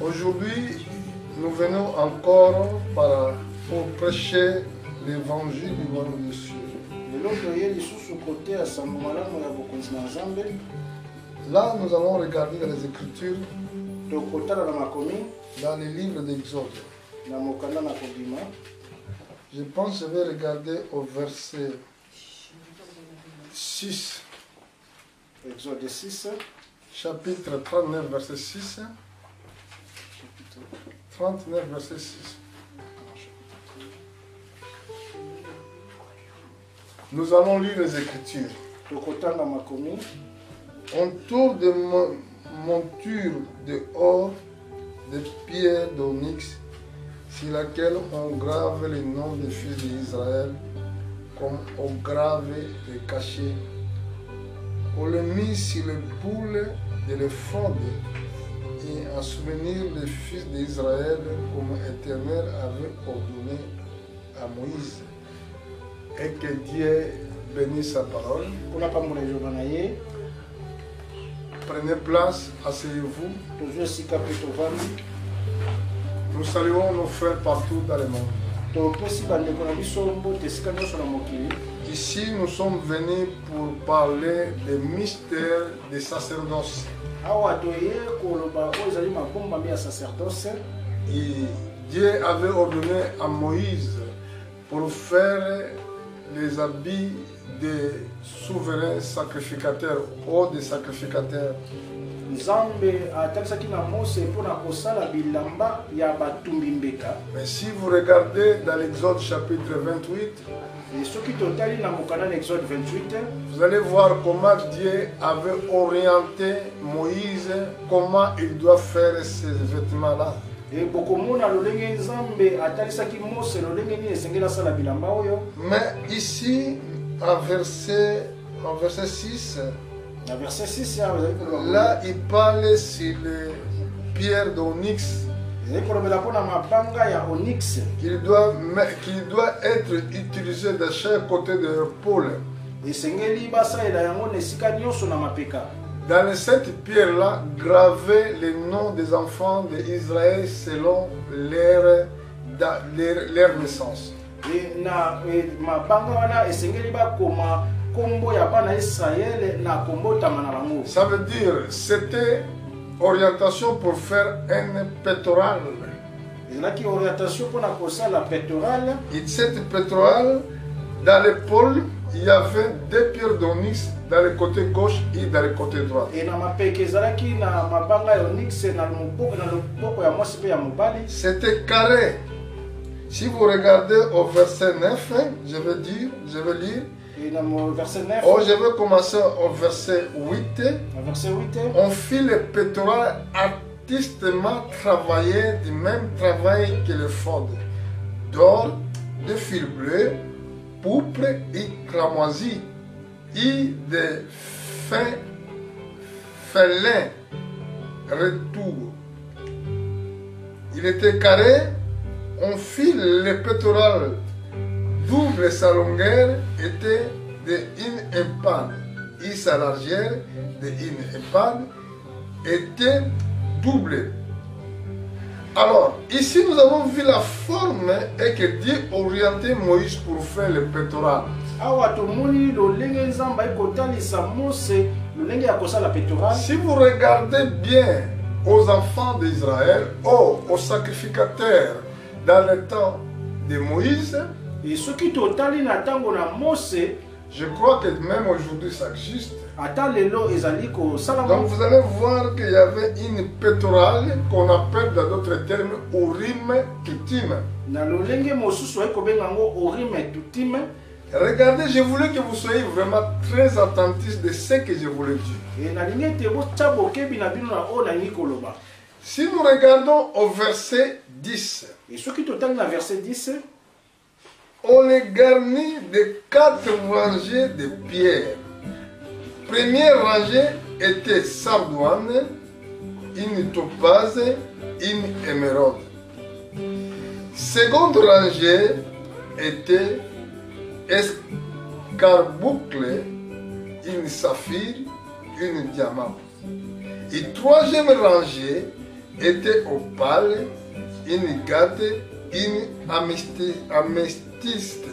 Aujourd'hui, nous venons encore pour prêcher l'évangile du royaume des cieux. Là, nous allons regarder dans les Écritures, dans les livres d'Exode. Je pense que je vais regarder au verset 6. Exode 6. Chapitre 39, verset 6. 39, verset 6. Nous allons lire les Écritures. Autour de monture de or, de pierre d'onyx, sur laquelle on grave les noms des fils d'Israël, comme on grave les cachets. On le mit sur les boules de l'éphod et en souvenir des fils d'Israël, comme l'Éternel avait ordonné à Moïse. Et que Dieu bénisse sa parole. Prenez place, asseyez-vous. Nous saluons nos frères partout dans le monde. Ici, nous sommes venus pour parler des mystères des sacerdoces. Et Dieu avait ordonné à Moïse pour faire les habits des souverains sacrificateurs ou des sacrificateurs. Mais si vous regardez dans l'Exode chapitre 28, vous allez voir comment Dieu avait orienté Moïse, comment il doit faire ces vêtements-là. Mais ici, en verset 6, là, il parle sur les pierres d'onyx qui doit être utilisé de chaque côté de l'épaule. Dans cette pierre-là, graver les noms des enfants d'Israël selon leur naissance. Ça veut dire c'était orientation pour faire un pectoral. Et cette pectoral, dans l'épaule, il y avait deux pierres d'onyx dans le côté gauche et dans le côté droit. C'était carré. Si vous regardez au verset 9, je vais lire. Oh, je vais commencer au verset 8. On fit le pectoral artistement travaillé du même travail que le fond d'or, de fil bleu, pourpre et cramoisi, et de fin félin retour. Il était carré. On fit le pectoral double, sa longueur était de 1 épade et sa largeur de 1 épade était doublée. Alors, ici nous avons vu la forme et que Dieu orientait Moïse pour faire le pectoral. Si vous regardez bien aux enfants d'Israël, aux sacrificateurs dans le temps de Moïse, et ce qui je crois que même aujourd'hui ça existe. Donc vous allez voir qu'il y avait une pectorale qu'on appelle dans d'autres termes Urim Tutim. Regardez, je voulais que vous soyez vraiment très attentifs de ce que je voulais dire. Si nous regardons au verset 10, on les garnit de 4 rangées de pierres. Première rangée était sardoine, une topaze, une émeraude. Seconde rangée était escarboucle, une saphir, une diamant. Et troisième rangée était opale, une gate, une améthyste,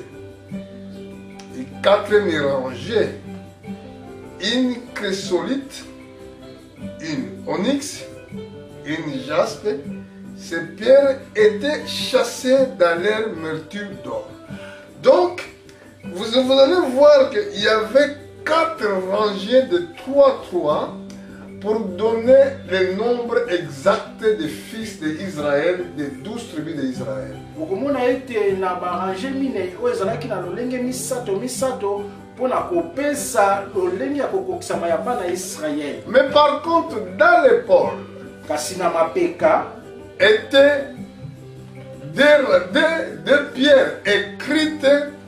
et 4 mélangés, une chrysolite, une onyx, une jaspe. Ces pierres étaient chassées dans leur mercure d'or. Donc, vous allez voir qu'il y avait 4 rangées de 3 pour donner le nombre exact des fils d'Israël, des 12 tribus d'Israël. Mais par contre, dans l'épaule, étaient des pierres écrites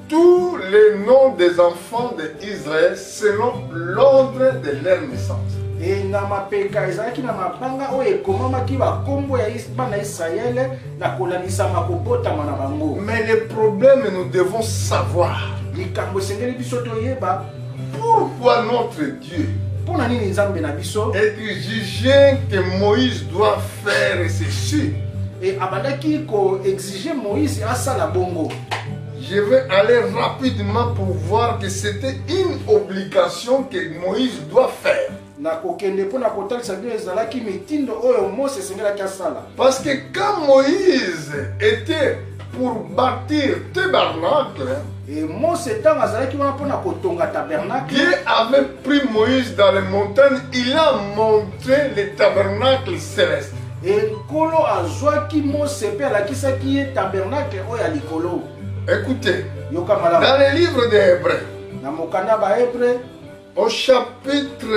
tous les noms des enfants d'Israël selon l'ordre de leur naissance. Et na mapeka ezalaki na mapanga oyo ekomamaki bakombo ya bana Israël na kolalisa makobotama na bango. Mais le problème, nous devons savoir likambo esengeli biso toyeba pourquoi notre Dieu mpona nini nzambe na biso exige que Moïse doit faire ceci. Et abandaki ko exiger Moïse asala bongo. Je vais aller rapidement pour voir que c'était une obligation que Moïse doit faire. Parce que quand Moïse était pour bâtir tabernacle, Dieu avait pris Moïse dans les montagnes, il a montré le tabernacle céleste. Écoutez, dans les livres des Hébreux, au chapitre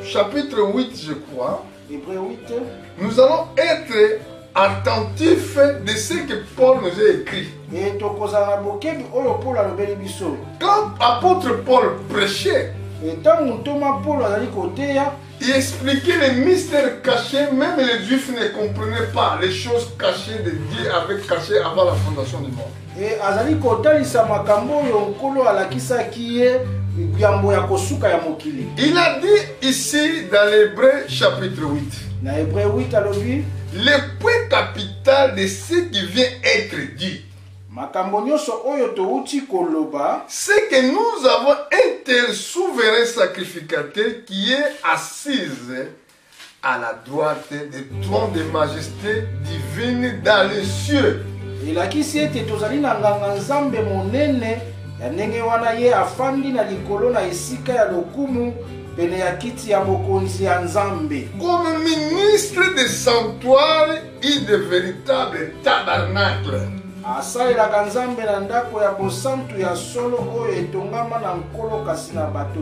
8, je crois, nous allons être attentifs de ce que Paul nous a écrit. Quand l'apôtre Paul prêchait, il expliquait les mystères cachés, même les Juifs ne comprenaient pas les choses cachées de Dieu avec cachées avant la fondation du monde. Il a dit ici dans l'Hébreu chapitre 8, le point capital de ce qui vient être dit, c'est que nous avons un tel souverain sacrificateur qui est assise à la droite du trône de majesté divine dans les cieux. Comme ministre des sanctuaires et de véritables tabernacles.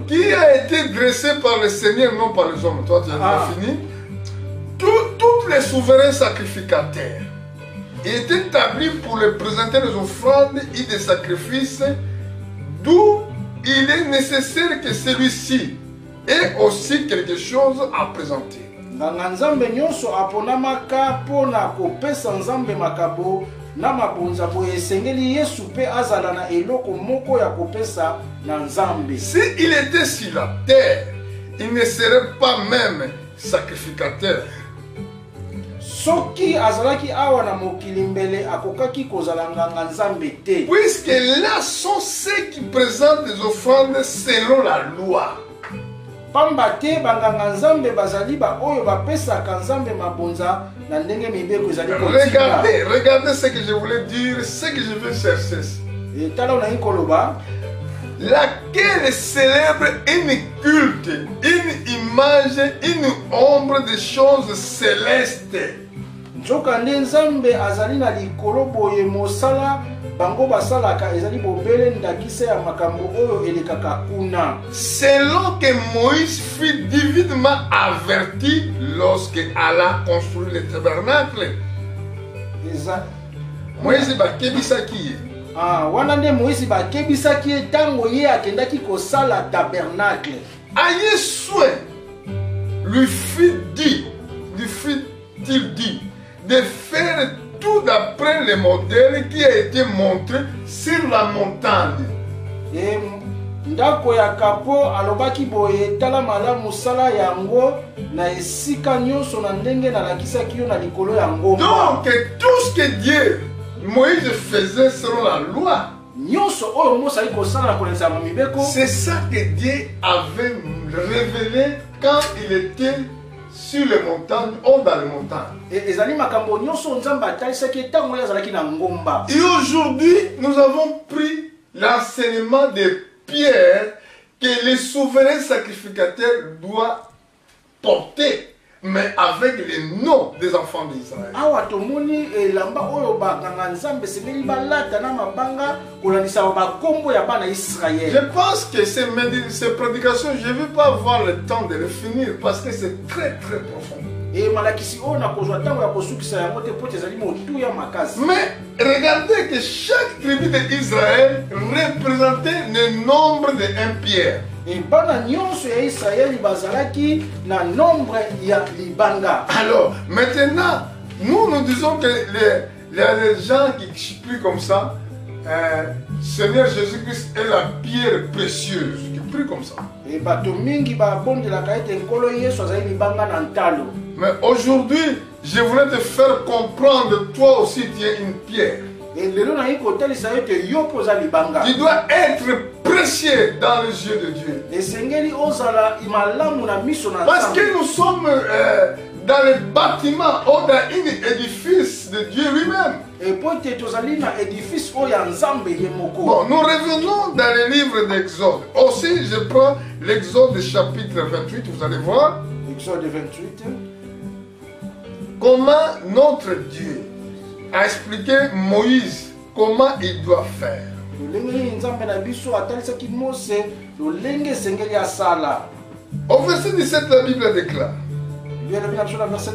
Qui a été dressé par le Seigneur, non par les hommes. Toi, tu as fini. Tous les souverains sacrificateurs étaient établis pour les présenter des offrandes et des sacrifices, d'où il est nécessaire que celui-ci ait aussi quelque chose à présenter. Si il était sur la terre, il ne serait pas même sacrificateur. Puisque là sont ceux qui présentent des offrandes selon la loi. Regardez ce que je voulais dire, ce que je veux chercher. Laquelle célèbre une culte, une image, une ombre des choses célestes. Selon que Moïse fut divinement averti lorsque Allah construit le tabernacle. Moïse bakebisaki. Ayez soin, lui fut-il dit, de faire tout d'après le modèle qui a été montré sur la montagne. ndako ya kapo alobaki boye tala malamu sala yango na esika nyonso na ndenge nalakisaki yo na likolo ya ngomba. Donc tout ce que Dieu, Moïse faisait selon la loi, c'est ça que Dieu avait révélé quand il était sur les montagnes ou dans les montagnes. Et aujourd'hui, nous avons pris l'enseignement de Pierre que le souverain sacrificateur doit porter, mais avec les noms des enfants d'Israël. Je pense que ces prédications, je ne vais pas avoir le temps de les finir parce que c'est très très profond. Mais regardez que chaque tribu d'Israël représentait le nombre de un Pierre. Alors, maintenant, nous disons que les gens qui prient comme ça, Seigneur Jésus-Christ est la pierre précieuse, qui prient comme ça. Mais aujourd'hui, je voulais te faire comprendre, toi aussi tu es une pierre. Tu dois être précieux dans les yeux de Dieu. Parce que nous sommes dans le bâtiment ou dans un édifice de Dieu lui-même. Bon, nous revenons dans le livre d'Exode. Aussi, je prends l'Exode chapitre 28, vous allez voir. Exode 28. Comment notre Dieu a expliqué Moïse comment il doit faire. Au verset 17, la Bible déclare: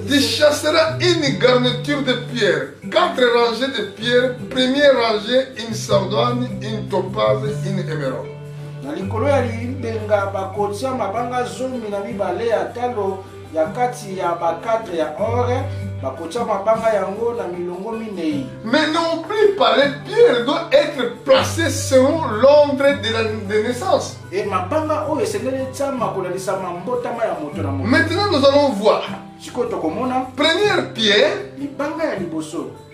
tu chasseras une garniture de pierre, 4 rangées de pierres, première rangée, une sardoine, une topaze, une émeraude. Mais n'oublie pas, les pierres doivent être placées selon l'ordre de naissance. Maintenant, nous allons voir. Première pierre,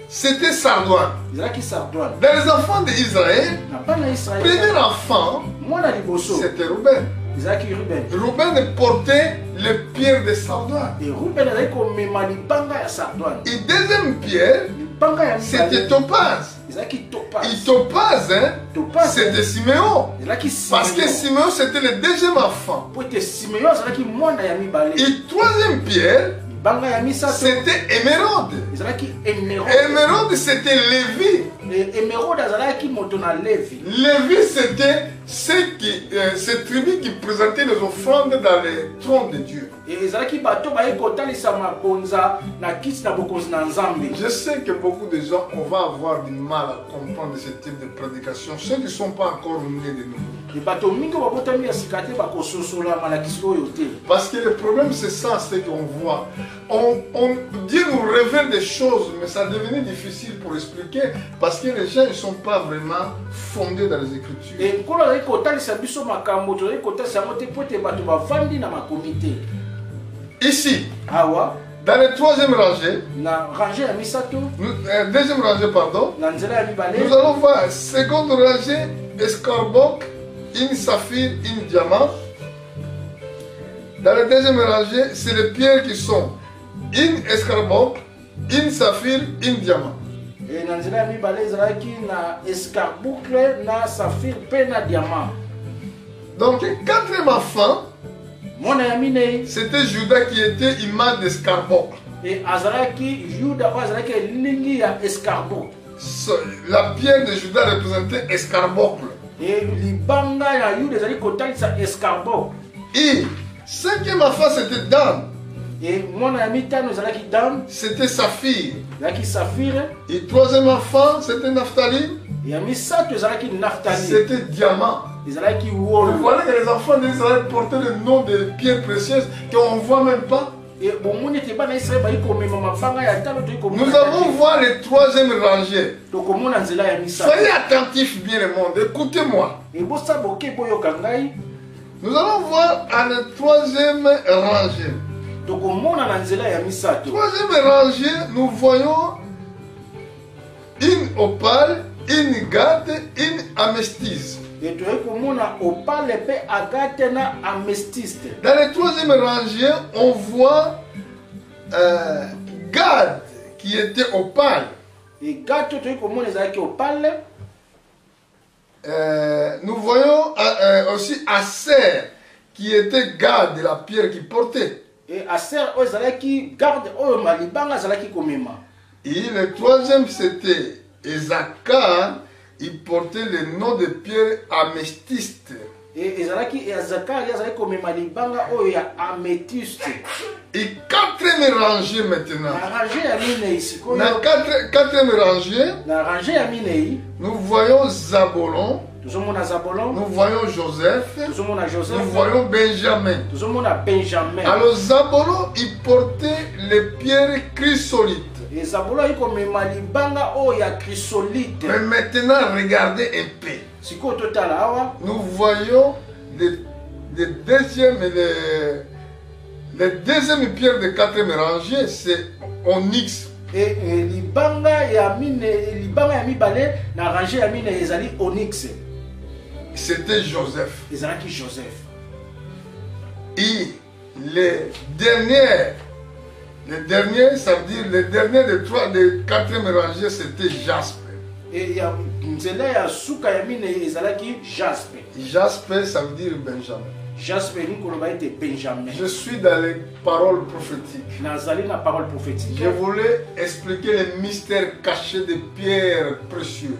c'était sardoine. Dans les enfants d'Israël, premier enfant, c'était Ruben. Ruben portait les pierres de sardoine. Et deuxième pierre, c'était Topaz. Et Topaz, c'était Siméon. Parce que Siméon, c'était le deuxième enfant. Et troisième pierre, c'était Émeraude. Émeraude, c'était Lévi. Lévi, c'était cette tribu qui présentait les offrandes dans les trônes de Dieu. Je sais que beaucoup de gens, on va avoir du mal à comprendre ce type de prédication, ceux qui ne sont pas encore nés de nouveau. Parce que le problème, c'est ça, c'est qu'on voit. Dieu nous révèle des choses, mais ça devenait difficile pour expliquer parce que les gens ne sont pas vraiment fondés dans les Écritures. Ici, dans la troisième rangée, deuxième rangée, pardon, nous allons voir seconde rangée, escarboucle, une saphir, une diamant. Dans la deuxième rangée, c'est les pierres qui sont une escarboucle, une saphir, une diamant. Donc, quatrième enfant, c'était Judas qui était image d'escarboucle. La pierre de Judas représentait escarboucle. Et cinquième enfant, c'était Dan. C'était Saphir. Et troisième enfant, c'était Naphtali. C'était Diamant. Vous voyez que les enfants d'Israël portaient le nom de pierres précieuses qu'on ne voit même pas. Nous allons voir le troisième rangée. Soyez attentifs bien le monde, écoutez-moi. Nous allons voir à la troisième rangée. Troisième rangée, nous voyons une opale, une garde, une améthyste. Dans les troisième rangée, on voit garde qui était opale. Nous voyons aussi Aser qui était garde de la pierre qui portait. Et le troisième c'était Ezakar, il portait le nom de pierre améthyste. Et quatrième rangée maintenant. Dans quatrième rangée, nous voyons Zabolon. Nous voyons Joseph. Nous voyons Benjamin. Alors Zabolon, il portait les pierres chrysolites. Mais maintenant, regardez un peu. Nous voyons les deuxième pierre de quatrième rangée, c'est onyx. C'était Joseph. Et les derniers, ça veut dire les derniers de quatrième rangée, c'était Jaspe. Jaspe, ça veut dire Benjamin. Je suis dans les paroles prophétiques. Je voulais expliquer les mystères cachés des pierres précieuses.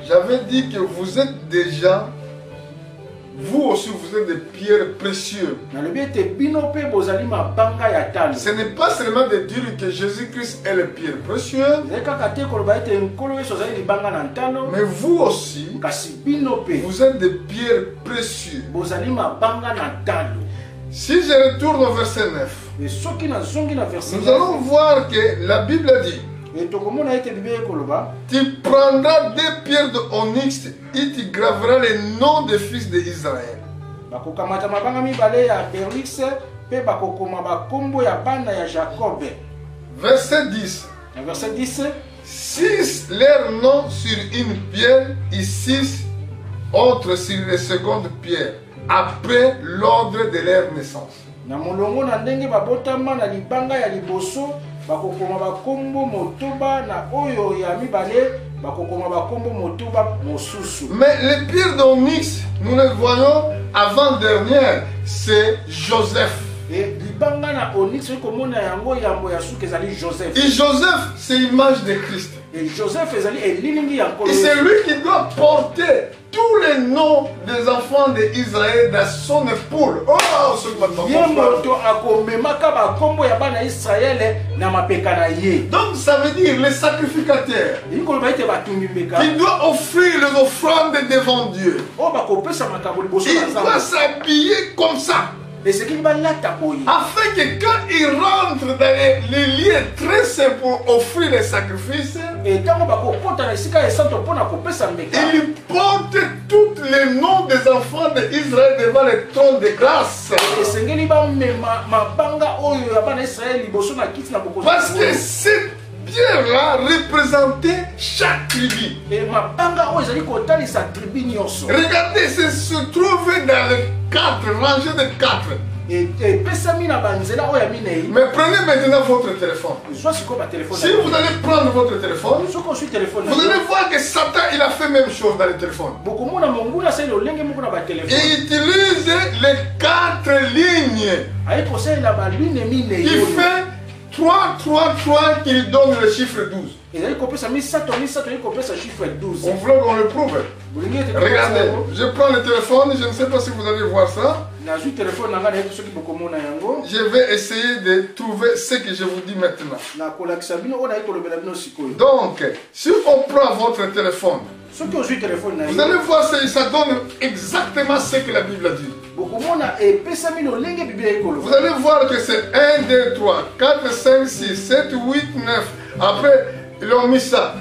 J'avais dit que vous êtes déjà, vous aussi vous êtes des pierres précieuses. Ce n'est pas seulement de dire que Jésus-Christ est les pierres précieuses, mais vous aussi, vous êtes des pierres précieuses. Si je retourne au verset 9, nous allons voir que la Bible dit: tu prendras des pierres de onyx et tu graveras les noms des fils d'Israël. Verset 10. 6 leurs noms sur une pierre et 6 autres sur les secondes pierres, après l'ordre de leur naissance. Mais les pierres d'onyx, nous les voyons avant-dernière, c'est Joseph. Et Joseph, c'est l'image de Christ. Et c'est lui qui doit porter tous les noms des enfants d'Israël dans son épaule. Oh, donc ça veut dire les sacrificateurs qui doivent offrir les offrandes devant Dieu. Il doit s'habiller comme ça. Afin que quand il rentre dans les lieux très simples pour offrir les sacrifices, il porte tous les noms des enfants d'Israël devant le trône de grâce. Parce que cette pierre-là représentait chaque tribu. Regardez, ça se trouve dans les 4, rangées de 4. Mais prenez maintenant votre téléphone. Si vous allez prendre votre téléphone, vous allez voir que Satan il a fait la même chose dans le téléphone. Il utilise les 4 lignes. Il fait 3, 3, 3 qui donne le chiffre 12. On voulait qu'on le prouve. Regardez, je prends le téléphone, je ne sais pas si vous allez voir ça. Je vais essayer de trouver ce que je vous dis maintenant. Donc, si on prend votre téléphone, vous allez voir, ça donne exactement ce que la Bible a dit. Vous allez voir que c'est 1, 2, 3, 4, 5, 6, 7, 8, 9. Après, ils ont mis ça.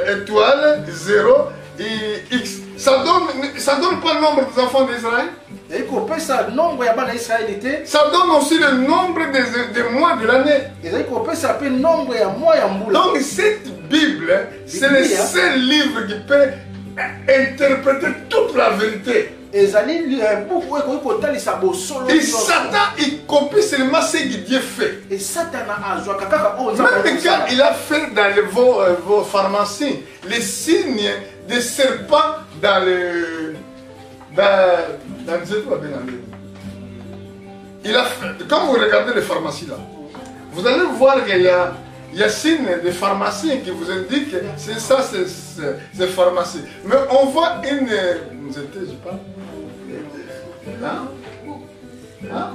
Étoile, 0 et X. Ça donne pas le nombre des enfants d'Israël? Ça donne aussi le nombre des mois de l'année. Donc cette Bible, c'est le seul livre qui peut interpréter toute la vérité. Et Satan, il copie seulement ce que Dieu fait. Même quand il a fait dans vos pharmacies les signes des serpents dans le... il a fait, quand vous regardez les pharmacies là, vous allez voir qu'il y a signes de pharmacie qui vous indiquent que c'est ça, c'est pharmacie. Mais on voit une... je parle. Hein? Hein?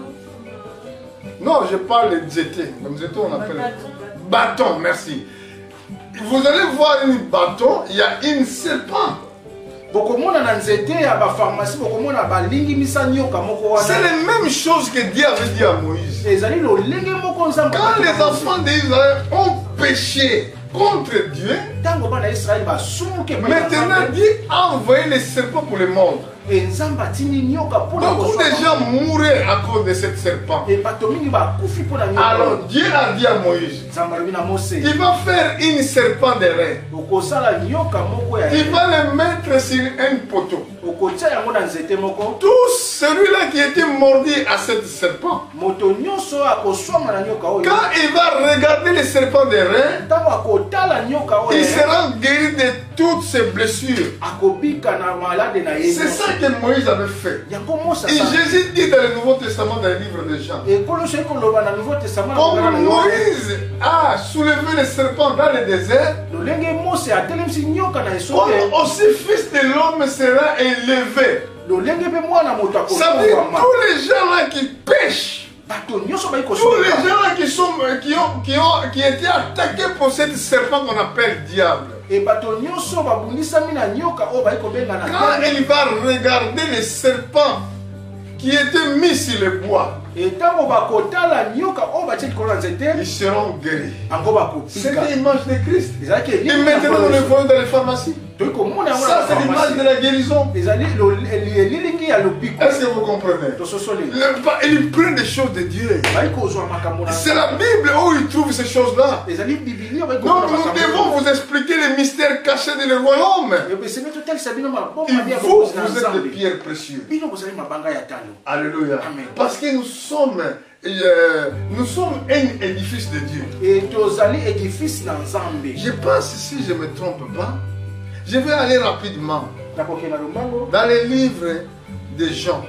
Non, je parle de ZT. Comme ZT, on appelle bâton, merci. Vous allez voir une bâton, il y a une serpent. C'est la même chose que Dieu avait dit à Moïse. Quand les enfants d'Israël ont péché contre Dieu, maintenant Dieu a envoyé les serpents pour les mordre. Beaucoup de gens mouraient à cause de cette serpent. Alors Dieu a dit à Moïse, il va faire une serpent de rein. Il va le mettre sur un poteau. Tout celui-là qui était mordu à cette serpent, quand il va regarder le serpent de rein, il sera guéri de toutes ses blessures. C'est ça que Moïse avait fait. Et Jésus dit dans le Nouveau Testament, dans le livre de Jean, comme Moïse a soulevé le serpent dans le désert, comme aussi Fils de l'homme sera élevé. Ça veut dire tous les gens là qui pêchent, tous les gens là qui étaient attaqués pour cette serpent qu'on appelle diable. Quand il va regarder les serpents qui étaient mis sur le bois, ils seront guéris. C'est l'image de Christ. Et maintenant nous le voyons dans les pharmacies. Ça c'est l'image de la guérison. Est-ce que vous comprenez? Il prend des choses de Dieu. C'est la Bible où il trouve ces choses-là. Donc nous devons vous expliquer les mystères cachés dans le royaume. Vous êtes des pierres précieuses. Alléluia. Parce que nous sommes un édifice de Dieu. Je pense, si je ne me trompe pas, je vais aller rapidement dans les livres de Jean.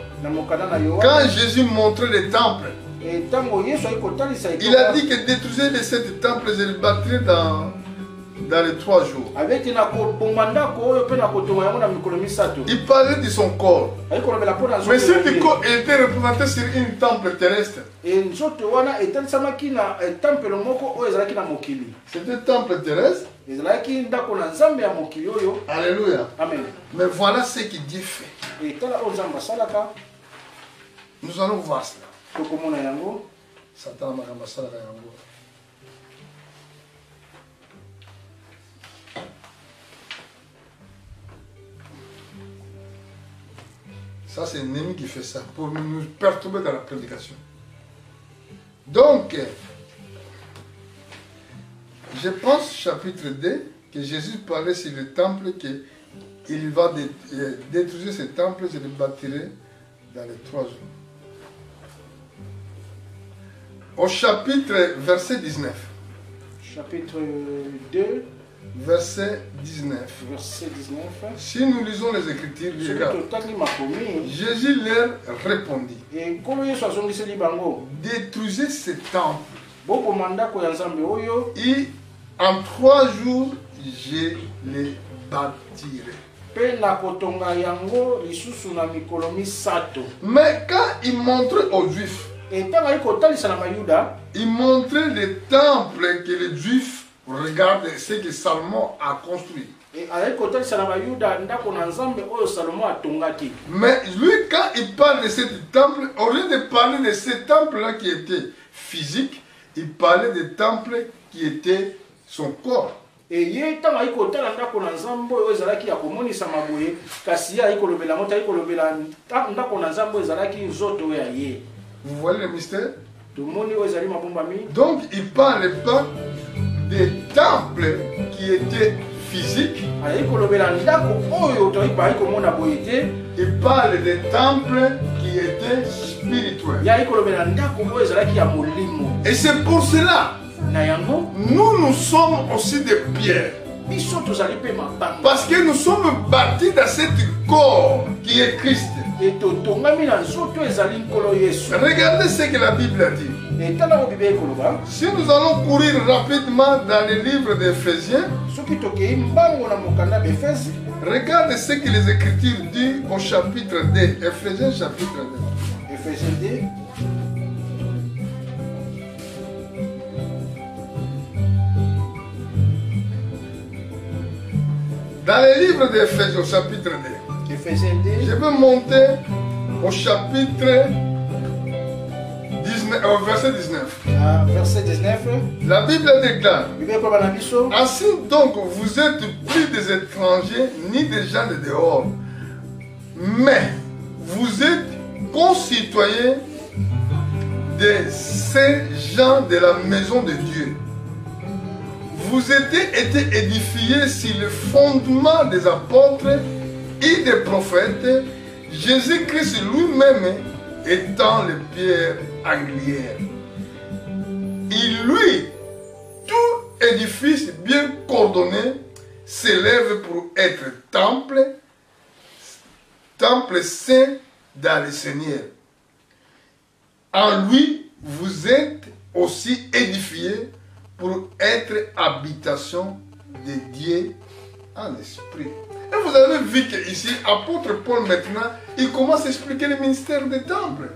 Quand Jésus montrait le temple, il a dit que détruisez les 7 temples et les bâtirez dans les 3 jours. Il parlait de son corps. Mais ce corps était représenté sur un temple terrestre. C'était un temple terrestre. Alléluia. Mais voilà ce que Dieu fait. Nous allons voir cela. Ça, c'est l'ennemi qui fait ça, pour nous perturber dans la prédication. Donc, je pense, chapitre 2, que Jésus parlait sur le temple, qu'il va détruire ce temple et le bâtirait dans les 3 jours. Au chapitre, verset 19. Chapitre 2. Verset 19. Si nous lisons les Écritures, Jésus leur répondit, détruisez ce temple et en 3 jours je les bâtirai. Mais quand il montrait aux Juifs, il montrait les temples que les Juifs regardent, ce que Salomon a construit. Mais lui, quand il parle de ce temple, au lieu de parler de ce temple-là qui était physique, il parlait des temples qui étaient son corps. Vous voyez le mystère? Donc il ne parle pas des temples qui étaient physiques. Il parle des temples qui étaient spirituels. Et c'est pour cela nous sommes aussi des pierres. Parce que nous sommes bâtis dans cet corps qui est Christ. Regardez ce que la Bible a dit. Si nous allons courir rapidement dans le livre d'Éphésiens, regardez ce que les Écritures disent au chapitre 2. Éphésiens chapitre 2. Éphésiens 2. Dans le livre d'Éphésiens, au chapitre 2, je vais monter au chapitre 19, verset 19. Verset 19. La Bible déclare: ainsi donc, vous êtes plus des étrangers ni des gens de dehors, mais vous êtes concitoyens de ces gens de la maison de Dieu. Vous avez été édifiés sur le fondement des apôtres et des prophètes, Jésus-Christ lui-même étant le pierre angulaire. Il lui, tout édifice bien coordonné s'élève pour être temple saint dans le Seigneur. En lui, vous êtes aussi édifiés pour être habitation de Dieu en esprit. Et vous avez vu qu'ici, apôtre Paul maintenant, il commence à expliquer le ministère des temples.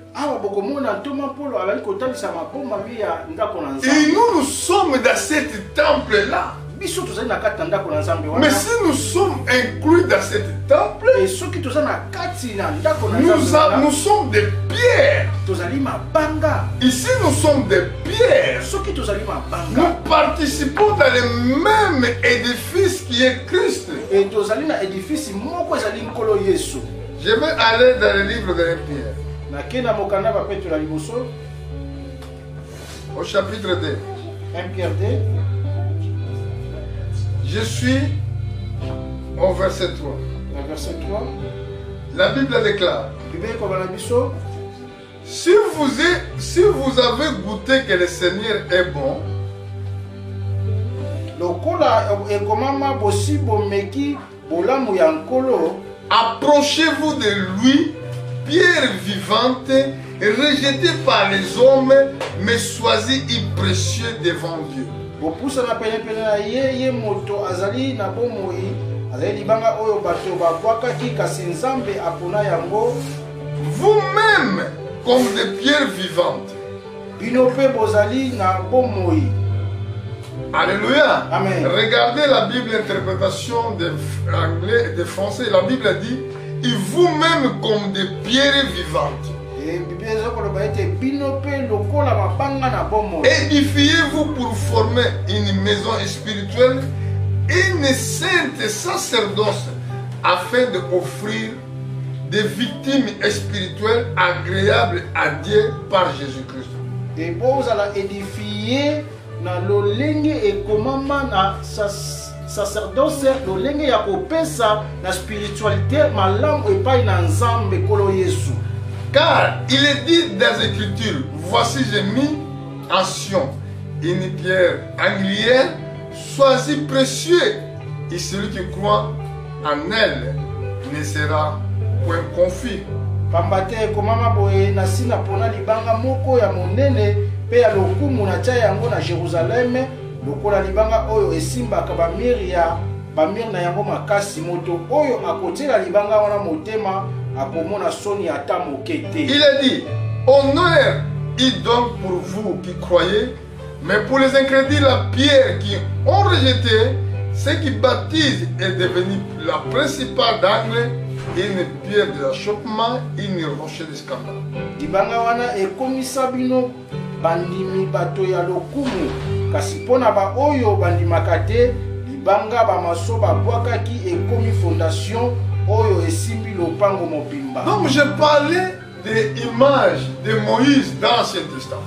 Et nous sommes dans cet temple-là. Mais si nous sommes inclus dans cet temple, nous sommes des pierres. Ici nous sommes des pierres. Nous participons dans le même édifice qui est Christ. Je vais aller dans le livre de Pierre. Au chapitre 2. 1 Pierre 2. Je suis au verset 3. Verset 3. La Bible déclare: si vous avez goûté que le Seigneur est bon, approchez-vous de lui, pierre vivante, rejetée par les hommes, mais choisie et précieux devant Dieu. Vous-même comme des pierres vivantes. Alléluia. Amen. Regardez la Bible, interprétation de anglais et de français. La Bible dit: et vous-même comme des pierres vivantes. Édifiez-vous pour former une maison spirituelle, une sainte sacerdoce, afin d'offrir des victimes spirituelles agréables à Dieu par Jésus-Christ. Et vous allez édifier na lolenge et comment na sacerdoce lolenge ya kopesa na spiritualité malamu epai na nzambe kolo Yesu. Car il est dit dans l'Écriture: voici j'ai mis en Sion une pierre angulaire, choisie précieux, et celui qui croit en elle ne sera point confus. Pambate komama boye na sina pona libanga moko ya monene pe ya lokumu na tia yango na Jérusalem lokola libanga oyo esimbaka bamiri ya bamir na yango makasi moto oyo akotela libanga wana motema akomona soni ata moke te. Il a dit, honneur est donc pour vous qui croyez, mais pour les incrédules, la pierre qui ont rejeté, ce qui baptise est devenu la principale d'angle, une pierre d'achoppement, une rocher de scandale. Libanga wana ekomisa bino bandimi bato ya lokumu, kasi pona ba oyo bandimaka te, libanga bamaso babwakaki ekomi fondation oyo esimbi lopango mobimba. Donc je parlais des images de Moïse dans l'Ancien Testament.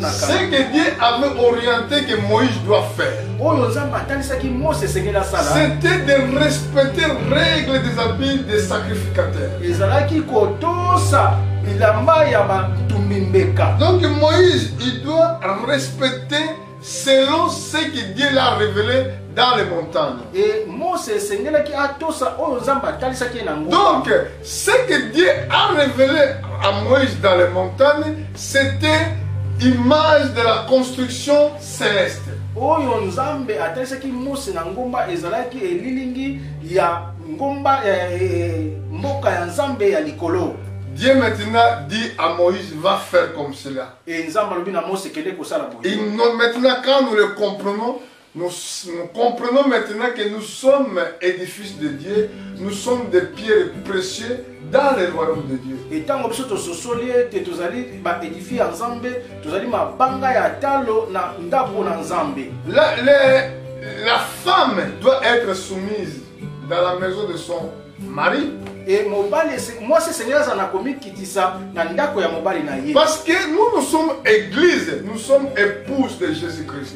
Ce que Dieu avait orienté que Moïse doit faire, c'était de respecter les règles des habits des sacrificateurs. Donc Moïse, il doit respecter selon ce que Dieu l'a révélé dans les montagnes. Donc, ce que Dieu a révélé à Moïse dans les montagnes, c'était l'image de la construction céleste. Dieu maintenant dit à Moïse, va faire comme cela. Et maintenant, quand nous le comprenons, nous comprenons maintenant que nous sommes édifices de Dieu, nous sommes des pierres précieuses dans le royaume de Dieu. La femme doit être soumise dans la maison de son mari. Parce que nous sommes église, nous sommes épouses de Jésus-Christ.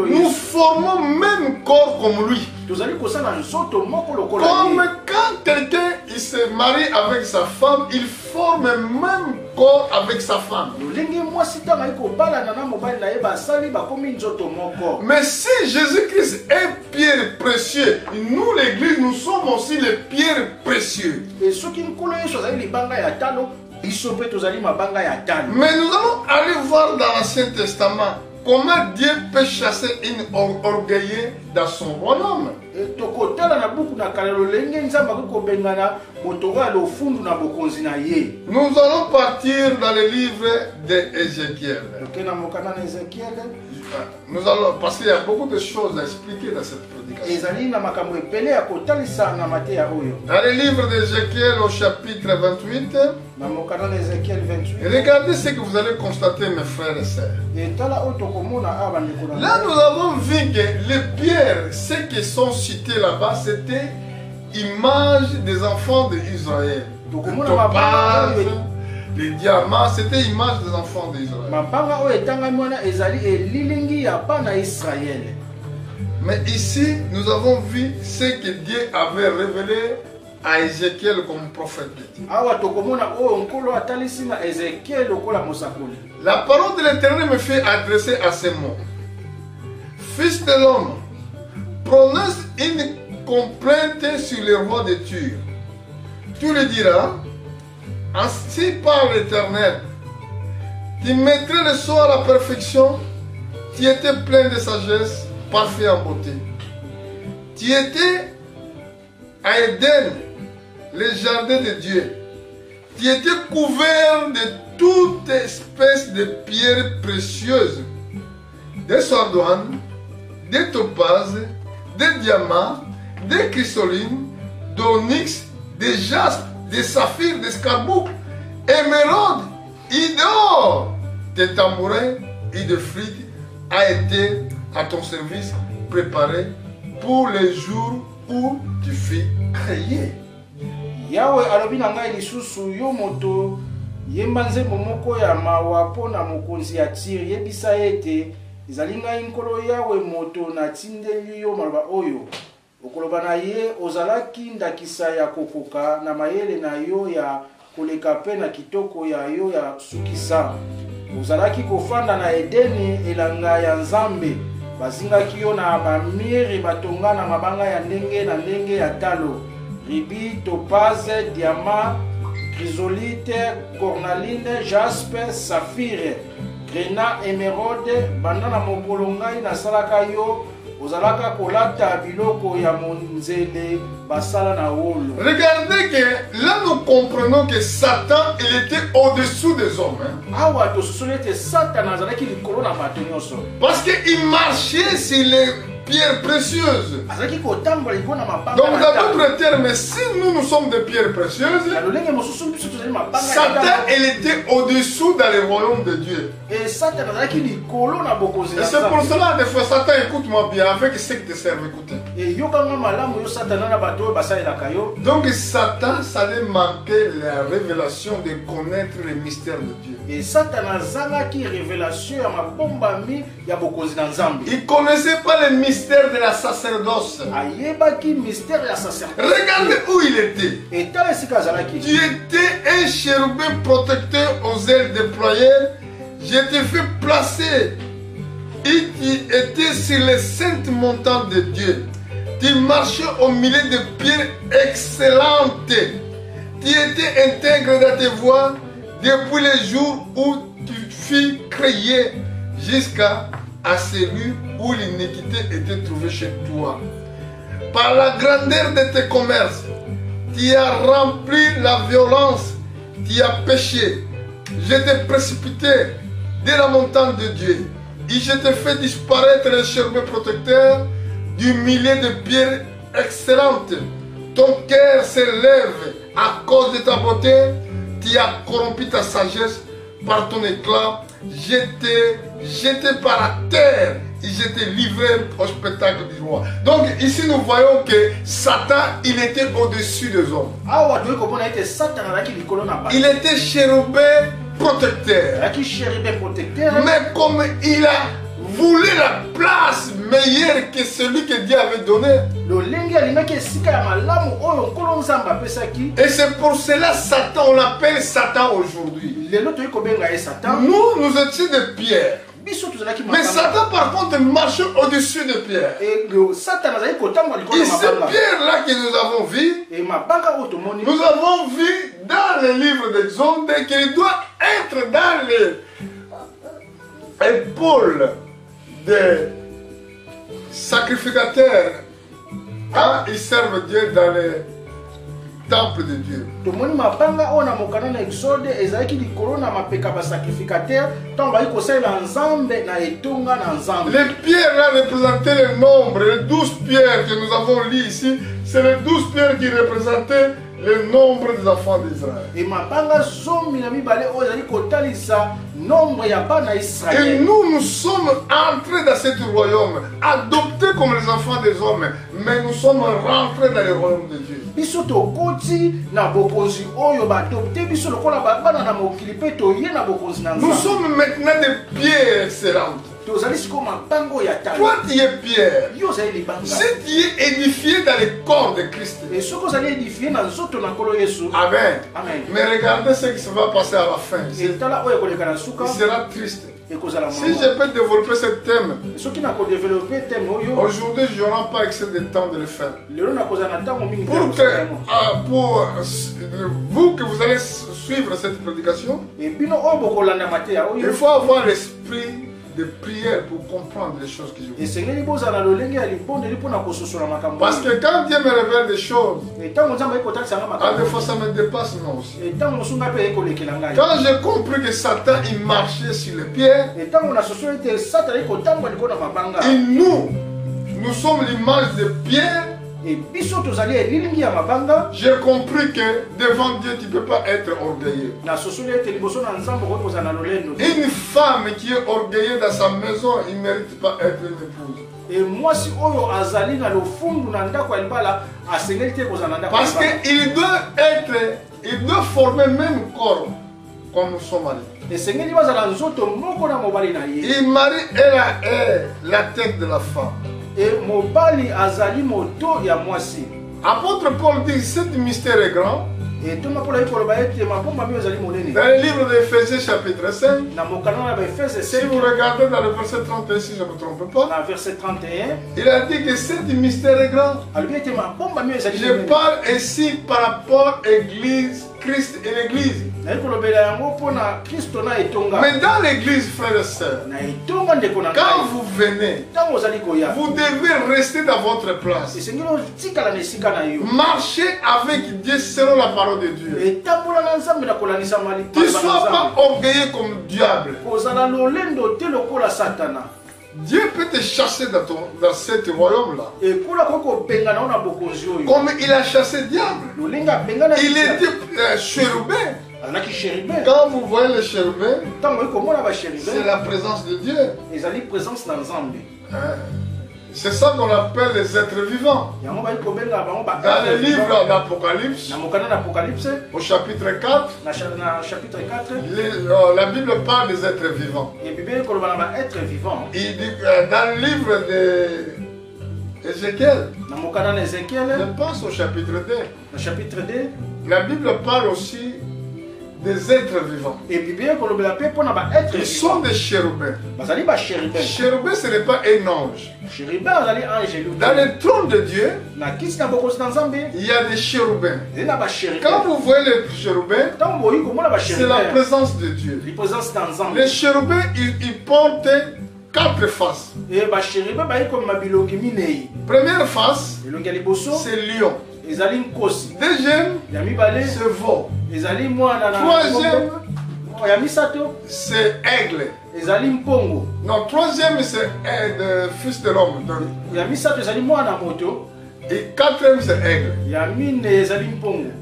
Nous formons même corps comme lui. Comme quand quelqu'un se marie avec sa femme, il forme même corps avec sa femme. Mais si Jésus-Christ est pierre précieuse, nous l'église, nous sommes aussi les pierres précieuses. Mais nous allons aller voir dans l'Ancien Testament comment Dieu peut chasser une orgueilleuse dans son royaume. Nous allons partir dans le livre d'Ézéchiel. Nous allons, parce qu'il y a beaucoup de choses à expliquer dans cette prédication. Dans le livre d'Ézéchiel au chapitre 28, regardez ce que vous allez constater, mes frères et sœurs. Là, nous avons vu que les pierres, ceux qui sont cités là-bas, c'était l'image des enfants d'Israël. Les diamants, c'était l'image des enfants d'Israël. Mais ici, nous avons vu ce que Dieu avait révélé à Ézéchiel comme prophète de Dieu. La parole de l'Éternel me fait adresser à ces mots. Fils de l'homme, prononce une complainte sur le roi de Tyr. Tu le diras, ainsi parle l'Éternel. Tu mettrais le soir à la perfection, tu étais plein de sagesse, parfait en beauté. Tu étais à Éden, le jardin de Dieu. Tu étais couvert de toute espèce de pierres précieuses, des sardoines, des topazes, des diamants, des chrysolites, d'onyx, des jaspes, des saphirs, des scarboucles, émeraudes, et d'or. Tes tambourins et de frites a été à ton service préparé pour les jours où tu fus créé. Yahweh alobina ngai lisusu yo moto yemba nzembo moko ya mawa pona mokonzi ya Tyr yebisa ete ezali ngai nkolo Yahweh moto na tindeli yo maloba oyo okoloba na ye ozalaki ndakisa ya kokoka na mayele na yo ya koleka pe na kitoko ya yo ya sukisa ozalaki kofanda na Edeni elanga ya Nzambe bazingaki yo na bamiri batonga na mabanga ya ndenge ya talo ribi, topaze, diamant, chrysolite, cornaline, jaspe, saphire, Grena émeraude bandana mopolongai na salaka yo ozalaka kolata biloko ya monzele basala na wolo. Regardez que là nous comprenons que Satan il était au-dessous des hommes. Awa to sosolete Satan azalaki likolo na bato nyonso. Parce que il marchait sur les pierres précieuses. Donc dans d'autres termes, si nous sommes des pierres précieuses, Satan il était au-dessous dans le royaume de Dieu. Et c'est pour cela des fois Satan écoute-moi bien avec ce qui te sert écouter. Donc Satan ça lui manquait la révélation de connaître les mystères de Dieu. Et Satan azalaki révélation ya mabombami ya bokozi na Nzambe. Il connaissait pas les mystères de la sacerdoce. Ayebaki mystère ya sacerdoce. Regardez où il était. Et tala esika azalaki. Tu étais un chérubin protecteur aux ailes déployées. Je t'ai fait placer. Et tu étais sur les saintes montagnes de Dieu. Tu marchais au milieu de pierres excellentes. Tu étais intègre dans tes voies depuis le jour où tu fus créé jusqu'à celui où l'iniquité était trouvée chez toi. Par la grandeur de tes commerces, tu as rempli la violence, tu as péché. Je t'ai précipité de la montagne de Dieu et je t'ai fait disparaître le chérubin protecteur du milieu de pierres excellentes. Ton cœur s'élève à cause de ta beauté. Tu as corrompu ta sagesse par ton éclat. Je t'ai jeté par la terre et je t'ai livré au spectacle du roi. Donc ici nous voyons que Satan il était au-dessus des hommes. Il était chérubin protecteur. Mais comme il a voulu la place meilleure que celui que Dieu avait donné. Et c'est pour cela Satan, on l'appelle Satan aujourd'hui. Nous étions des pierres. Mais Satan par contre marchait au-dessus des pierres. Et ces pierres-là que nous avons vues, nous avons vu dans le livre d'Exode qu'il doit être dans les épaules des sacrificateurs quand ils servent Dieu dans les temples de Dieu. Les pierres là représentaient le nombre, les 12 pierres que nous avons lues ici, c'est les 12 pierres qui représentaient le nombre des enfants d'Israël. Et nous sommes entrés dans ce royaume, adoptés comme les enfants des hommes, mais nous sommes rentrés dans le royaume de Dieu. Nous sommes maintenant des pierres excellentes. Toi tu es pierre. Si tu es édifié dans le corps de Christ. Amen. Mais regardez ce qui se va passer à la fin. Il sera triste. Si je peux développer ce thème, aujourd'hui je n'aurai pas excès de temps de le faire. Pour vous que vous allez suivre cette prédication, il faut avoir l'esprit de prière pour comprendre les choses que je vous dis. Parce que quand Dieu me révèle des choses, des fois ça me dépasse moi aussi. Quand j'ai compris que Satan il marchait sur les pierres, et nous sommes l'image de Pierre. J'ai compris que devant Dieu tu ne peux pas être orgueilleux. Une femme qui est orgueilleuse dans sa maison, il ne mérite pas être une épouse. Parce qu'il doit former même corps comme nous sommes mariés. Et Marie est la tête de la femme. Et Apôtre Paul dit que ce mystère est grand. Dans le livre d'Éphésiens chapitre 5, si vous regardez dans le verset 31, si je ne me trompe pas, il a dit que ce mystère est grand. Je parle ici par rapport à l'Église, Christ et l'Église. Mais dans l'église, frères et sœurs, quand vous venez, vous devez rester dans votre place. Marchez avec Dieu selon la parole de Dieu. Tu ne sois pas orgueilleux comme diable. Dieu peut te chasser dans cet royaume-là. Comme il a chassé le diable. Il était chérubin. Quand vous voyez le chérubin, c'est la présence de Dieu. C'est ça qu'on appelle les êtres vivants. Dans le livre d'Apocalypse, au chapitre 4, la Bible parle des êtres vivants. Il dit dans le livre d'Ézéchiel, je pense au chapitre 2, la Bible parle aussi des êtres vivants. Ils sont des chérubins. Chérubin, ce n'est pas un ange. Dans le trône de Dieu, il y a des chérubins. Quand vous voyez les chérubins, c'est la présence de Dieu. Les chérubins, ils portent 4 faces. Première face, c'est lion. Deuxième, c'est veau. Troisième, c'est aigle. Non, troisième, c'est fils de l'homme. Et quatrième, c'est aigle.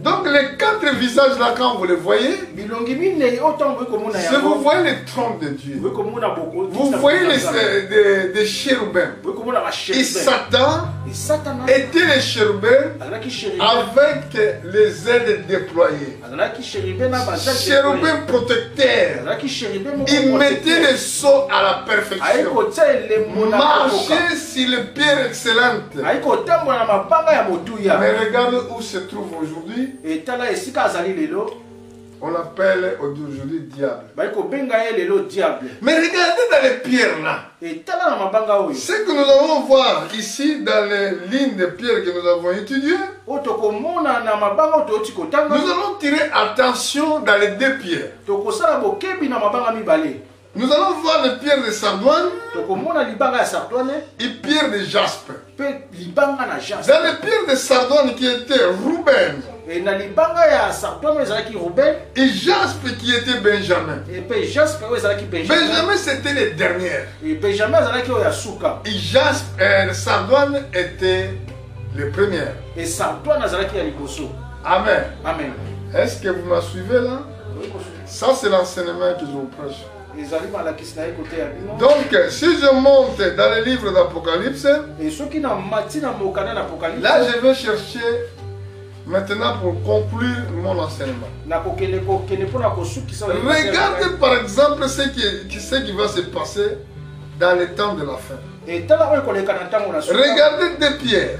Donc les 4 visages là, quand vous les voyez, si vous voyez les trônes de Dieu, vous voyez des chérubins. Et Satan était les chérubins avec les ailes déployées. Chérubin protecteur. Il mettait les sauts à la perfection. Marcher sur les pierres excellentes. Mais regarde où se trouve aujourd'hui. On l'appelle aujourd'hui diable. Mais regardez dans les pierres là. Ce que nous allons voir ici dans les lignes de pierres que nous avons étudiées, nous allons tirer attention dans les 2 pierres. Nous allons voir les pierres de sardoine et pierres de jaspe. Dans les pierres de sardoine qui étaient Rouben et jaspe qui était Benjamin. Benjamin c'était les dernières. Et jaspe et sardoine étaient les premières. Amen. Amen. Est-ce que vous me suivez là? Ça c'est l'enseignement que je vous prêche. Donc, si je monte dans le livre d'Apocalypse, là je vais chercher maintenant pour conclure mon enseignement. Regardez par exemple ce qui va se passer dans le temps de la fin. Regardez 2 pierres.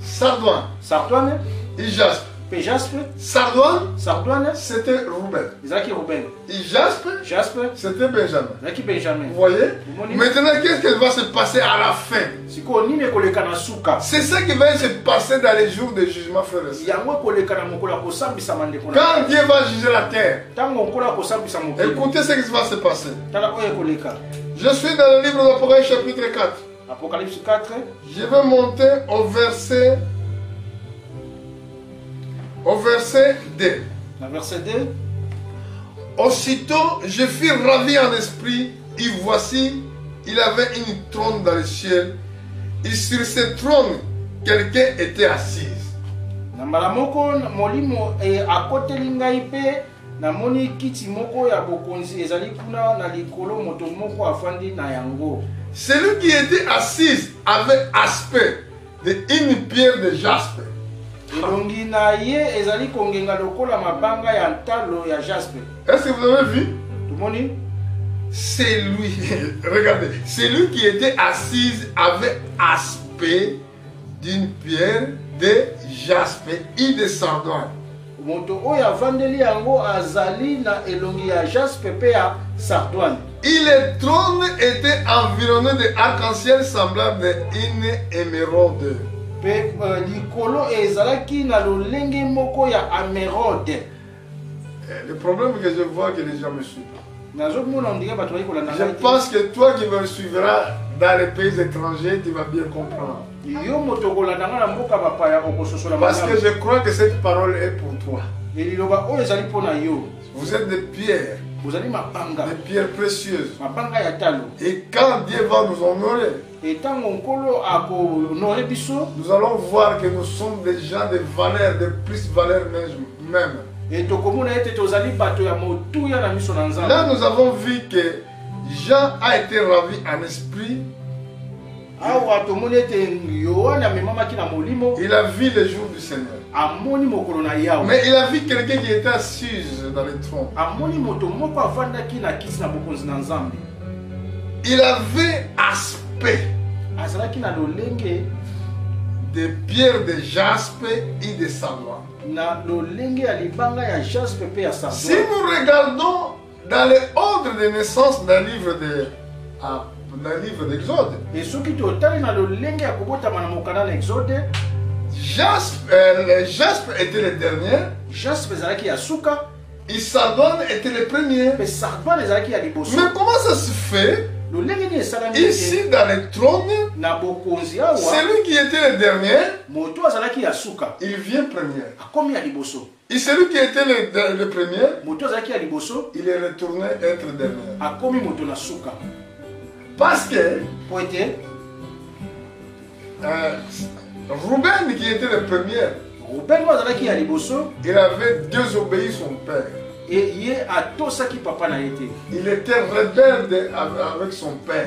Sardoine et jaspe. Sardoine, c'était Rouben. Et jaspe, c'était Benjamin. Vous voyez? Maintenant, qu'est-ce qui va se passer à la fin? C'est ça qui va se passer dans les jours de jugement, frères et sœurs. Quand Dieu va juger la terre, écoutez ce qui va se passer. Je suis dans le livre d'Apocalypse chapitre 4. Apocalypse 4. Je vais monter au verset 2. Verset 2. Aussitôt, je fus ravi en esprit, et voici, il avait une trône dans le ciel, et sur ce trône, quelqu'un était assis. Celui qui était assis avait aspect d'une pierre de jaspe. Est-ce que vous avez vu? C'est lui, regardez, celui qui était assis avait aspect d'une pierre de jaspe et de sardoine. Et le trône était environné d'arc-en-ciel semblable d'une émeraude. Le problème que je vois que les gens me suivent. Je pense que toi qui me suivras dans les pays étrangers, tu vas bien comprendre. Parce que je crois que cette parole est pour toi. Vous êtes des pierres. Des pierres précieuses. Et quand Dieu va nous honorer, nous allons voir que nous sommes des gens de valeur, de plus valeur même. Là, nous avons vu que Jean a été ravi en esprit. Il a vu le jour du Seigneur. Mais il a vu quelqu'un qui était assis dans le trône. Il avait aspect de pierres de jaspe et de sardouane. Si nous regardons dans l'ordre de naissance d'un livre d'Exode, Jaspe était le dernier. Et Sardouane était le premier. Mais comment ça se fait? Ici dans le trône, celui qui était le dernier, il vient premier. Et celui qui était le premier, il est retourné être dernier. Parce que Rouben qui était le premier, il avait désobéi son père. Il était rebelle avec son père.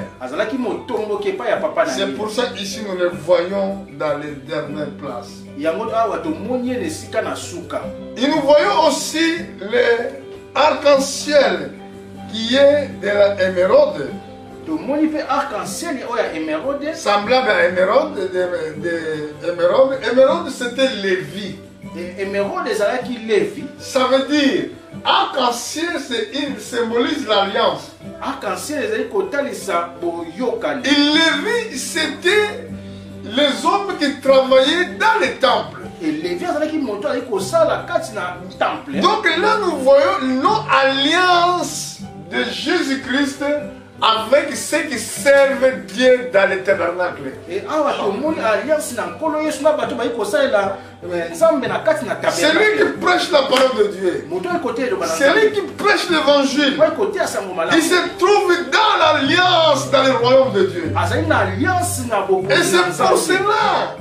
C'est pour ça qu'ici nous le voyons dans les dernières places. Et nous voyons aussi l'arc-en-ciel qui est de l'émeraude. Semblable à émeraude. Émeraude, c'était Lévi. Ça veut dire, arc-en-ciel symbolise l'alliance. Et Lévi, c'était les hommes qui travaillaient dans les temples. Donc là, nous voyons non-alliance de Jésus-Christ avec ceux qui servent Dieu dans le tabernacle. Celui qui prêche la parole de Dieu, celui qui prêche l'évangile, il se trouve dans l'alliance dans le royaume de Dieu. Et c'est pour cela,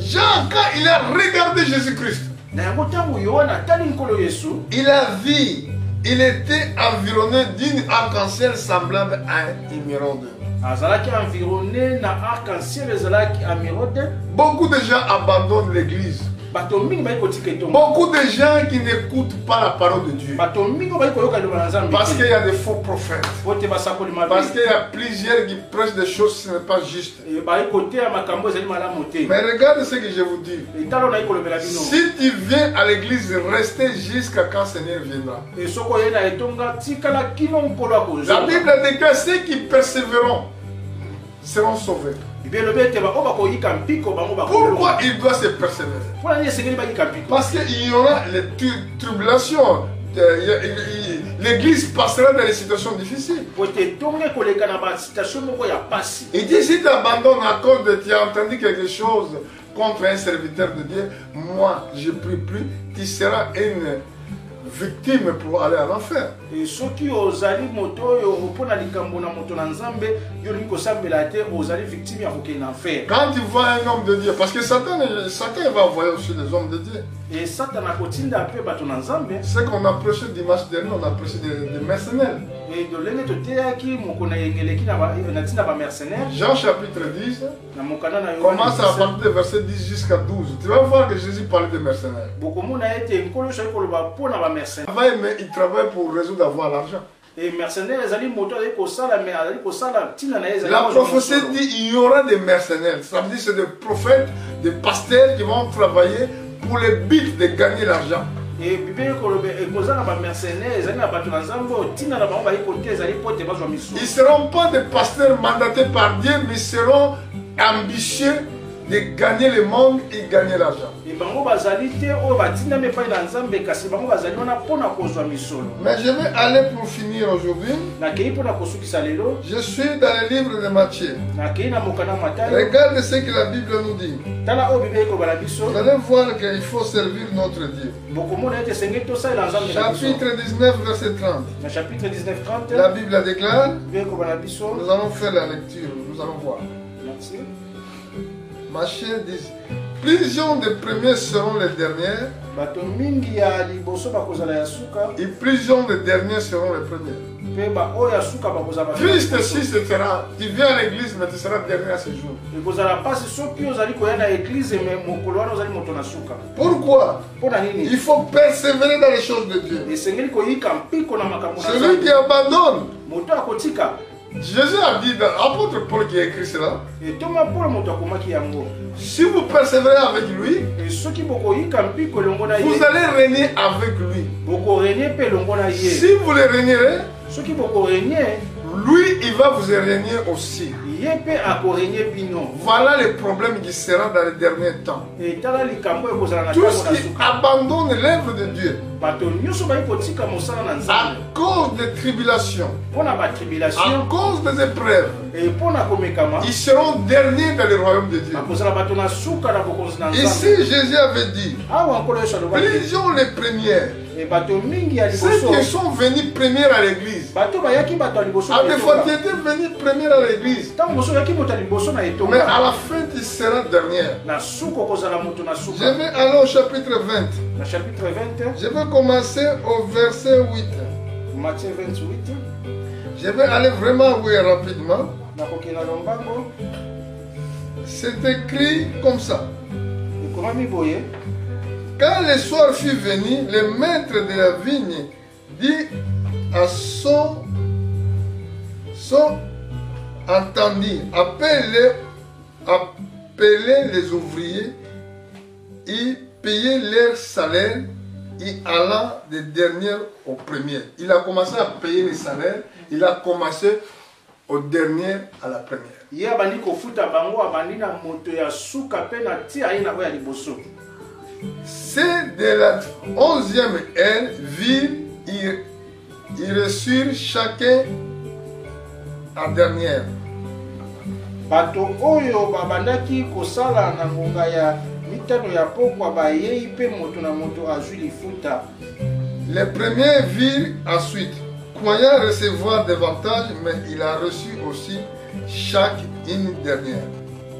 Jean, quand il a regardé Jésus-Christ, il a vu. Il était environné d'une arc-en-ciel semblable à un émeraude. Beaucoup de gens abandonnent l'église. Beaucoup de gens qui n'écoutent pas la parole de Dieu. Parce qu'il y a des faux prophètes. Parce qu'il y a plusieurs qui prêchent des choses qui ne sont pas justes. Mais regardez ce que je vous dis. Si tu viens à l'église, restez jusqu'à quand le Seigneur viendra. La Bible déclare ceux qui persévéreront seront sauvés. Pourquoi il doit se persévérer? Parce qu'il y aura les tribulations. L'église passera dans des situations difficiles. Et dit, si tu abandonnes à cause de tu as entendu quelque chose contre un serviteur de Dieu, moi je prie plus, tu seras une victime pour aller à l'enfer. Quand tu vois un homme de Dieu, parce que Satan va envoyer aussi des hommes de Dieu. Ce qu'on a prêché dimanche dernier, on a prêché des mercenaires. Jean chapitre 10 commence à partir du verset 10 jusqu'à 12. Tu vas voir que Jésus parlait des mercenaires. Il travaille pour résoudre avoir l'argent. La prophétie dit qu'il y aura des mercenaires. Ça veut dire que c'est des prophètes, des pasteurs qui vont travailler pour le but de gagner l'argent. Ils ne seront pas des pasteurs mandatés par Dieu, mais ils seront ambitieux de gagner le monde et gagner l'argent. Mais je vais aller pour finir aujourd'hui. Je suis dans le livre de Matthieu. Regarde ce que la Bible nous dit. Vous allez voir qu'il faut servir notre Dieu. Chapitre 19, verset 30. La Bible déclare. Nous allons faire la lecture. Nous allons voir. Matthieu dit, plusieurs des premiers seront les derniers, et plusieurs des derniers seront les premiers. Triste si ce sera, tu viens à l'église mais tu seras dernier à ce jour. Pourquoi? Il faut persévérer dans les choses de Dieu. Celui qui abandonne, Jésus a dit dans l'apôtre Paul qui a écrit cela, si vous persévérez avec lui, vous allez régner avec lui. Si vous le régnerez, lui il va vous régner aussi. Voilà le problème qui sera dans les derniers temps. Tous qui abandonnent l'œuvre de Dieu à cause des tribulations, à cause des épreuves, ils seront derniers dans le royaume de Dieu. Ici Jésus avait dit, plusieurs les premières. Ceux qui sont venus premiers à l'église. À des fois, tu étais venu premier à l'église. Mais à la fin, tu seras dernière. Je vais aller au chapitre 20. Je vais commencer au verset 8. Matthieu 28. Je vais aller vraiment rapidement. C'est écrit comme ça. Quand le soir fut venu, le maître de la vigne dit à son entendu, appelez les ouvriers et payez leur salaire et allant des derniers aux premiers. Il a commencé à payer les salaires, il a commencé au dernier à la première. C'est de la 11e heure, ils reçurent chacun en dernière. Bato oyo babandaki kosala na ngonga ya mitano ya pokwa bayei pe moto na moto azwi lifuta. Les premiers virent ensuite, croyant recevoir davantage, mais il a reçu aussi chaque une dernière.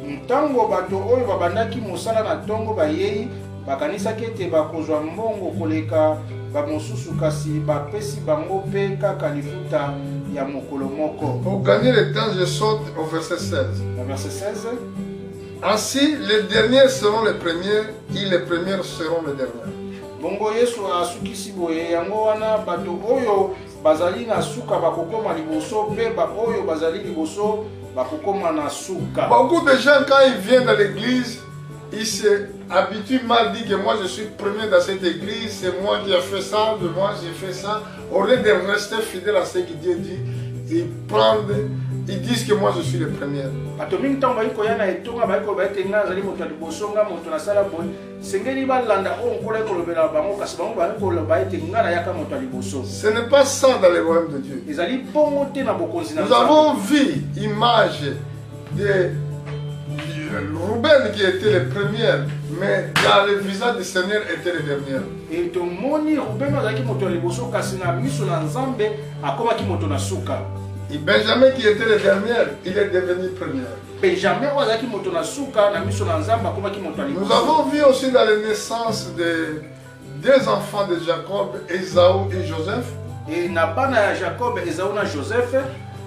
Ntango bato oyo babandaki mosala na tongo bayei bakanisa kete bakozwa mbongo koleka bamosusu kasi bapesi bango pe kaka lifuta ya mokolo moko. Pour gagner le temps, je saute au verset 16. Verset 16. Ainsi, les derniers seront les premiers et les premiers seront les derniers. Bongo Yesu asukisi boye yango wana bato oyo bazali na suka bakokoma liboso pe ba oyo bazali liboso bakokoma na suka. Beaucoup de gens quand ils viennent dans l'église, ils s'habituent mal dire que moi je suis premier dans cette église, c'est moi qui ai fait ça, de moi j'ai fait ça. Au lieu de rester fidèle à ce que Dieu dit, ils disent que moi je suis le premier. Ce n'est pas ça dans le royaume de Dieu. Nous avons vu l'image de Ruben qui était le premier, mais dans le visage du Seigneur était le dernier. Et Benjamin qui était le dernier, il est devenu premier. Nous avons vu aussi dans la naissance de deux enfants de Jacob, Ésaü et Joseph.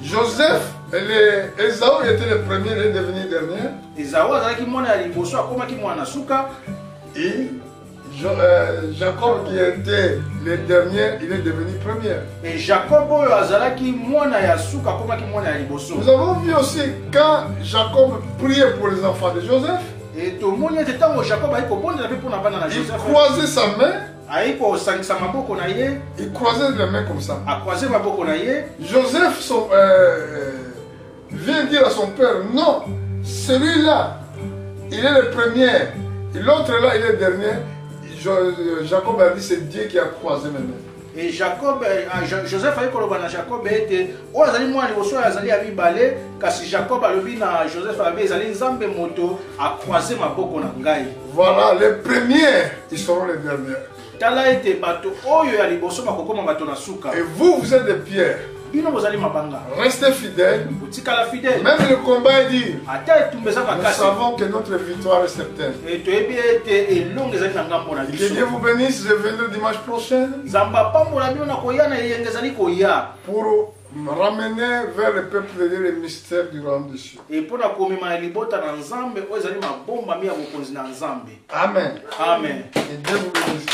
Joseph, Ésaü était le premier, il est devenu dernier. Et Jacob qui était le dernier, il est devenu premier. Nous avons vu aussi quand Jacob priait pour les enfants de Joseph. Il croisait sa main. Il croisait les mains comme ça. Joseph vient dire à son père, non, celui-là il est le premier. Et l'autre là, il est le dernier. Jacob a dit c'est Dieu qui a croisé mes mains. Et Jacob, Joseph a dit que Jacob était o azali moi liboso azali abi balé kasi Jacob a lobi na Joseph abi azali nzambe moto a croisé maboko na ngai. Voilà, les premiers, ils seront les derniers. Tala ete bato oyo ya liboso bakokoma bato na suka. Et vous êtes des pierres. Bino bozali mabanga. Restez fidèles. Utikala fidèle. Même le combat est dit. Nous savons que notre victoire est certaine. Et que Dieu vous bénisse. Je viendrai dimanche prochain pour ramener vers le peuple de Dieu les mystères du royaume des cieux. Amen. Amen. Et Dieu vous bénisse.